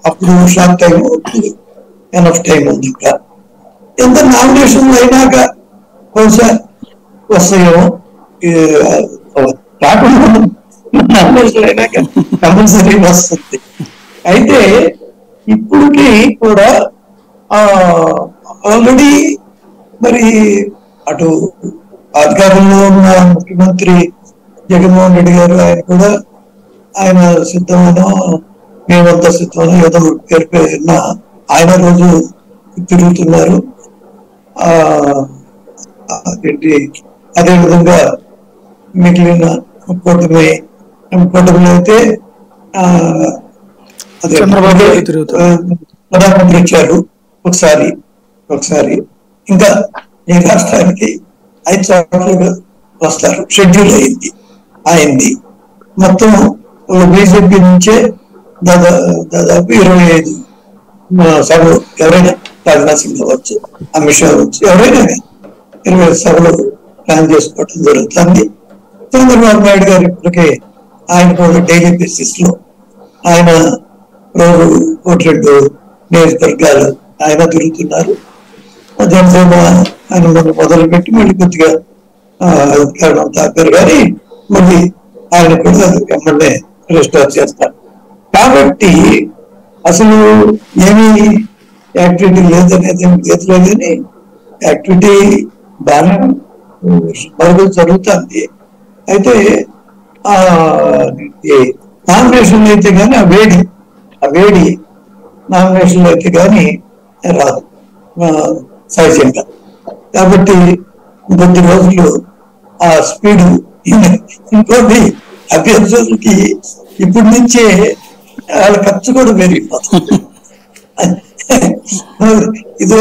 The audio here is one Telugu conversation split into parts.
అప్పుడు షార్ట్ టైం, ఎనఫ్ టైం ఉంది. ఇంకా ఎంత నామినేషన్లు అయినాక బహుశా వస్తాయేమో, కాకుండా నామినేషన్లు అయినాక కంపల్సరీ వస్తుంది. అయితే ఇప్పటికి కూడా ఆల్రెడీ మరి అటు అధికారంలో ఉన్న ముఖ్యమంత్రి జగన్మోహన్ రెడ్డి గారు ఆయన కూడా ఆయన సిద్ధమనో మేమంతా సిద్ధమనో ఏదో పేరు పేరున ఆయన రోజు తిరుగుతున్నారు. అదేవిధంగా మిగిలిన కూటమిలో అయితే ప్రధానమంత్రి వచ్చారు ఒకసారి ఇంకా ఈ రాష్ట్రానికి 5 సార్లు వస్తారు, షెడ్యూల్ అయింది. మొత్తం బీజేపీ నుంచే దాదాపు 25 సభలు, ఎవరైనా రాజ్నాథ్ సింగ్ అవ్వచ్చు, అమిత్ షా అవ్వచ్చు, ఎవరైనా 25 సభలు ప్లాన్ చేసుకోవడం జరుగుతుంది. చంద్రబాబు నాయుడు గారు ఇప్పటికే ఆయన కూడా డైలీ బేసిస్ లో ఆయన రోజు 1-2 నియోజకవర్గాలు ఆయన తిరుగుతున్నారు. జనసేన ఆయన మొదలుపెట్టి మళ్ళీ కొద్దిగా తాపారు, కానీ మళ్ళీ ఆయన కూడా ఎమ్మెల్యే రిస్టార్ చేస్తారు. కాబట్టి అసలు ఏమీ యాక్టివిటీ లేదనేది లేదు, కానీ యాక్టివిటీ బాగా మరుగులు జరుగుతుంది. అయితే నామినేషన్లు అయితే కానీ ఆ వేడి నామినేషన్లు అయితే కానీ రాదు సహజంగా. కాబట్టి కొద్ది రోజులు ఆ స్పీడ్, ఇంకోటి అభ్యర్థులకి ఇప్పటి నుంచే వాళ్ళ ఖర్చు కూడా పెరిగిపోతుంది. ఇది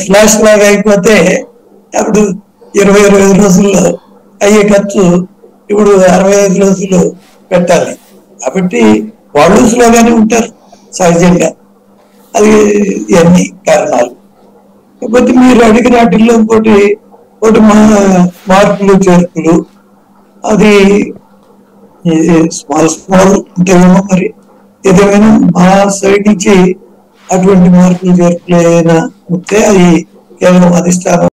ఫ్లాష్ లాగా అయిపోతే అప్పుడు 20-25 రోజుల్లో అయ్యే ఖర్చు ఇప్పుడు 65 రోజులు పెట్టాలి. కాబట్టి వాళ్ళు స్లోగానే ఉంటారు సహజంగా. అది ఇవన్నీ కారణాలు. కాకపోతే మీరు అడిగిన వాటిల్లో ఒకటి మార్పులు చేర్పులు, అది స్మాల్ ఉంటేమో మరి. ఏదేమైనా మా సైడ్ నుంచి అటువంటి మార్పులు చేర్పులు ఏదైనా ఉంటే అది కేవలం అధిష్టానం